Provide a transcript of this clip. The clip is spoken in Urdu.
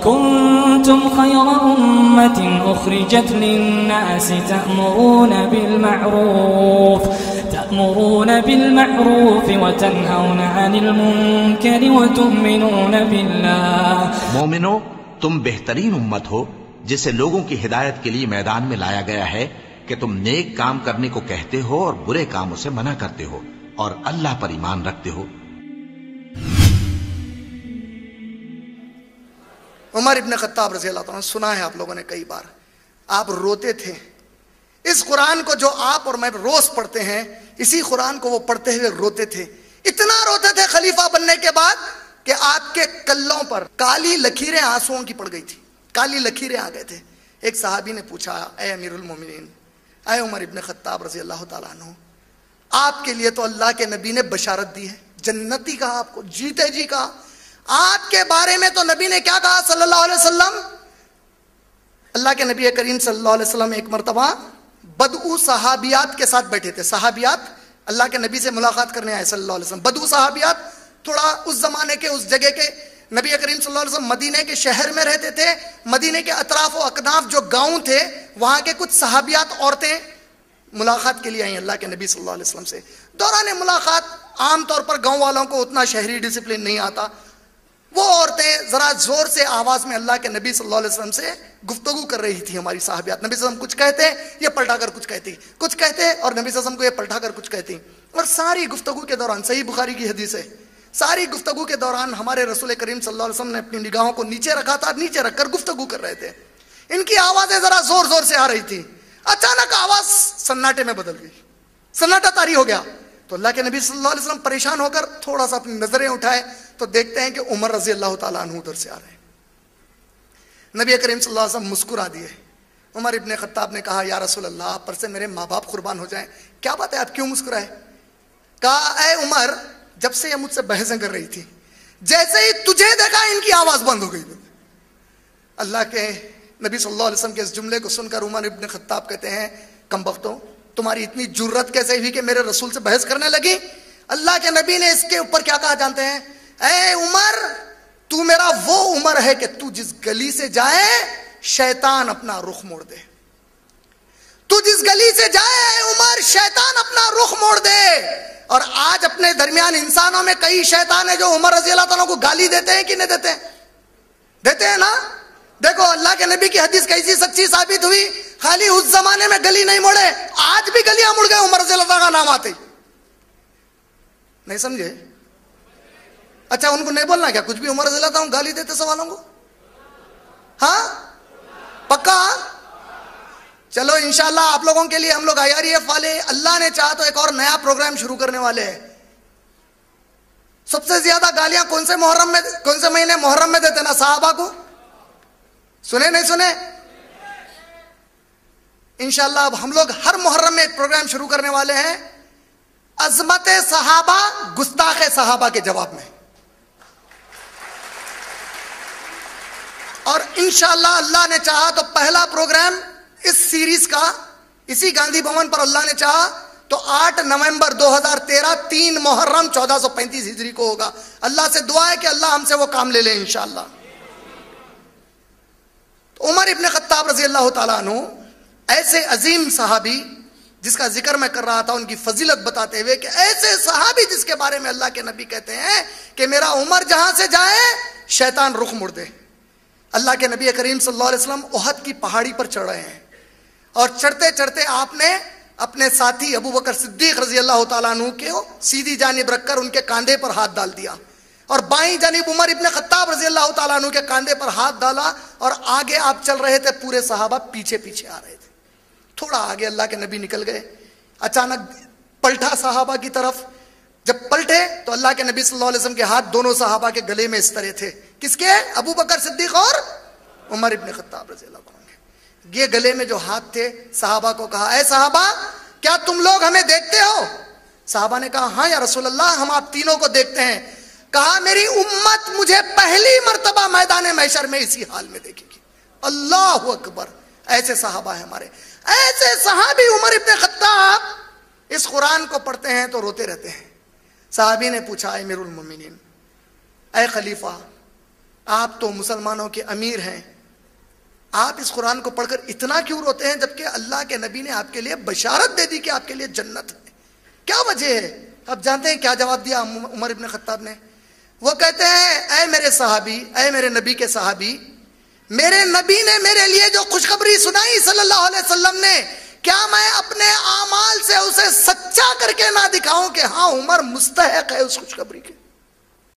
كنتم خير أمة أخرجت للناس تأمرون بالمعروف وتنهون عن المنكر وتؤمنون بالله. مومنو، تم بہترین امت ہو جسے لوگوں کی ہدایت کے لیے میدان میں لایا گیا ہے کہ تم نیک کام کرنے کو کہتے ہو اور برے کاموں سے منع کرتے ہو اور اللہ پر ایمان رکھتے ہو. عمر ابن خطاب رضی اللہ عنہ، سنا ہے آپ لوگوں نے کئی بار، آپ روتے تھے. اس قرآن کو جو آپ اور میں روز پڑھتے ہیں، اسی قرآن کو وہ پڑھتے ہوئے روتے تھے. اتنا روتے تھے خلیفہ بننے کے بعد کہ آپ کے کلوں پر کالی لکیریں آنسوؤں کی پڑ گئی تھی، کالی لکیریں آ گئے تھے. ایک صحابی نے پوچھا، اے امیر المومنین، اے عمر ابن خطاب رضی اللہ تعالیٰ عنہ، آپ کے لیے تو اللہ کے نبی نے بشارت دی ہے، جنتی کہا آپ کو، جیتے جی کہا. آپ کے بارے میں تو نبی نے کیا کہا صلی اللہ علیہ وسلم؟ اللہ کے نبی کریم صلی اللہ علیہ وسلم ایک مرتبہ بدعو صحابیات کے ساتھ بیٹھے تھے. صحابیات اللہ کے نبی سے ملاقات کرنے آئے صلی اللہ علیہ وسلم. بدعو صحابیات تھوڑا اس زمانے کے، اس جگہ کے، نبی کریم صلی اللہ علیہ وسلم مدینے کے شہر میں رہتے تھے. مدینے کے اطراف و اکناف جو گاؤں تھے، وہاں کے کچھ صحابیات عورتیں ملاقات کے لیے آئیں اللہ کے نبی صلی اللہ علیہ وسلم سے. دوران ملاقات عام طور پر گاؤں والوں کو اتنا شہری ڈسپلن نہیں آتا. وہ عورتیں ذرا زور سے آواز میں اللہ کے نبی صلی اللہ علیہ وسلم سے گفتگو کر رہی تھی. ہماری صحابیات، نبی صلی اللہ علیہ وسلم کچھ کہتے، یہ پلٹا کر کچھ کہتی، کچھ کہتے اور نبی صلی اللہ علیہ وسلم کو یہ پلٹا کر کچھ کہتی. اور ساری گفتگو کے دوران، صحیح بخاری کی حدیث ہے، ساری گفتگو کے دوران ہمارے رسول کریم صلی اللہ علیہ وسلم نے اپنی نگاہوں کو نیچے رکھا تھا، نیچے رکھ کر گفتگو کر رہے تھے. ان کی آوازیں ذرا زور زور سے آ رہی تھی. اچانک آواز سناٹے میں بدل گئی، سناٹا طاری ہو گیا. تو اللہ کے نبی صلی اللہ علیہ وسلم پریشان ہو کر تھوڑا سا اپنی نظریں اٹھائے تو دیکھتے ہیں کہ عمر رضی اللہ تعالیٰ عنہ ادھر سے آ رہے ہیں. نبی کریم صلی اللہ علیہ وسلم مسکرا دیے. عمر ابن خطاب نے کہا، یا رسول اللہ، آپ پر سے میرے ماں باپ قربان ہو جائیں. کیا بات ہے، آپ کیوں مسکرائے؟ کہا، اے عمر، جب سے یہ مجھ سے بحثیں کر رہی تھی، جیسے ہی تجھے دیکھا ان کی آواز بند ہو گئی. اللہ کے نبی صلی اللہ علیہ وسلم کے اس جملے کو سن کر عمر ابن خطاب کہتے ہیں، کم بختوں، تمہاری اتنی جرت کیسے ہوئی کہ میرے رسول سے بحث کرنے لگی؟ اللہ کے نبی نے اس کے اوپر کیا کہا جانتے ہیں؟ اے عمر، تو میرا وہ عمر ہے کہ تو جس گلی سے جائے شیطان اپنا رخ موڑ دے. تو جس گلی سے جائے اے عمر، شیطان اپنا رخ موڑ دے. اور آج اپنے درمیان انسانوں میں کئی شیطان ہیں جو عمر رضی اللہ تعالیٰ کو گالی دیتے ہیں کہ نہیں دیتے؟ دیتے ہیں نا. دیکھو اللہ کے نبی کی حدیث کیسی سچی ثابت ہوئی. خالی اس زمانے میں گلی نہیں موڑے، آج بھی گلیاں مڑ گئے عمر رضی اللہ کا نام آتے. نہیں سمجھے؟ اچھا، ان کو نہیں بولنا کیا کچھ بھی عمر رضی اللہ عنہ گالی دیتے سوالوں کو؟ ہاں پکا؟ چلو انشاءاللہ آپ لوگوں کے لیے ہم لوگ IREF والے اللہ نے چاہا تو ایک اور نیا پروگرام شروع کرنے والے ہیں. سب سے زیادہ گالیاں کون سے مہینے محرم میں دیتے نا صحابہ کو؟ سنے نہیں سنے؟ انشاءاللہ اب ہم لوگ ہر محرم میں ایک پروگرام شروع کرنے والے ہیں، عظمت صحابہ گستاخ صحابہ کے جواب میں. اور انشاءاللہ اللہ نے چاہا تو پہلا پروگرام اس سیریز کا اسی گاندھی بھون پر اللہ نے چاہا تو 8 نومبر 2013 3 محرم 1435 ہجری کو ہوگا. اللہ سے دعا ہے کہ اللہ ہم سے وہ کام لے لے انشاءاللہ. عمر ابن خطاب رضی اللہ تعالیٰ عنہ ایسے عظیم صحابی جس کا ذکر میں کر رہا تھا، ان کی فضیلت بتاتے ہوئے کہ ایسے صحابی جس کے بارے میں اللہ کے نبی کہتے ہیں کہ میرا عمر جہاں سے جائے شیطان رخ مڑ دے. اللہ کے نبی کریم صلی اللہ علیہ وسلم احد کی پہاڑی پر چڑھ رہے ہیں اور چڑھتے چڑھتے آپ نے اپنے ساتھی ابو بکر صدیق رضی اللہ تعالیٰ عنہ کو سیدھی جانب رکھ کر ان کے کاندھے پر ہاتھ ڈال دیا اور بائیں جانب عمر ابن خطاب رضی اللہ تعالیٰ عنہ کے کاندھے پر ہاتھ ڈالا اور آگے آپ چل رہے تھے، پورے صحابہ پیچھے پیچھے آ رہے تھے. تھوڑا آگے اللہ کے نبی نکل گئے، اچانک پلٹا صحابہ کی طرف. جب پلٹے تو اللہ کے نبی صلی اللہ علیہ وسلم کے ہاتھ دونوں صحابہ کے گلے میں اس طرح تھے. کس کے؟ ابو بکر صدیق اور عمر ابن خطاب رضی اللہ عنہ. یہ گلے میں جو ہاتھ تھے، صحابہ کو کہا، اے صحابہ کیا تم لوگ ہمیں دیکھتے ہو؟ صحابہ نے کہا، ہاں یا رسول اللہ، ہم آپ تینوں کو دیکھتے ہیں. کہا، میری امت مجھے پہلی مرتبہ میدان محشر میں اسی حال میں دیکھے گی. اللہ اکبر. ایسے صحابہ ہیں ہمارے، ایسے صحابی. عمر ابن خطاب اس قرآن کو پڑھتے ہیں تو روتے رہتے ہیں. صحابی نے پوچھا، اے امیر المومنین، اے خلیفہ، آپ تو مسلمانوں کے امیر ہیں، آپ اس قرآن کو پڑھ کر اتنا کیوں روتے ہیں جبکہ اللہ کے نبی نے آپ کے لیے بشارت دے دی کہ آپ کے لیے جنت ہے؟ کیا وجہ ہے؟ آپ جانتے ہیں کیا جواب دیا عمر ابن خطاب نے؟ وہ کہتے ہیں اے میرے صحابی، اے میرے نبی کے صحابی، میرے نبی نے میرے لیے جو خوشخبری سنائی صلی اللہ علیہ وسلم نے، کیا میں اپنے اعمال سے اسے سچا کر کے نہ دکھاؤں کہ ہاں عمر مستحق ہے اس خوشخبری کے؟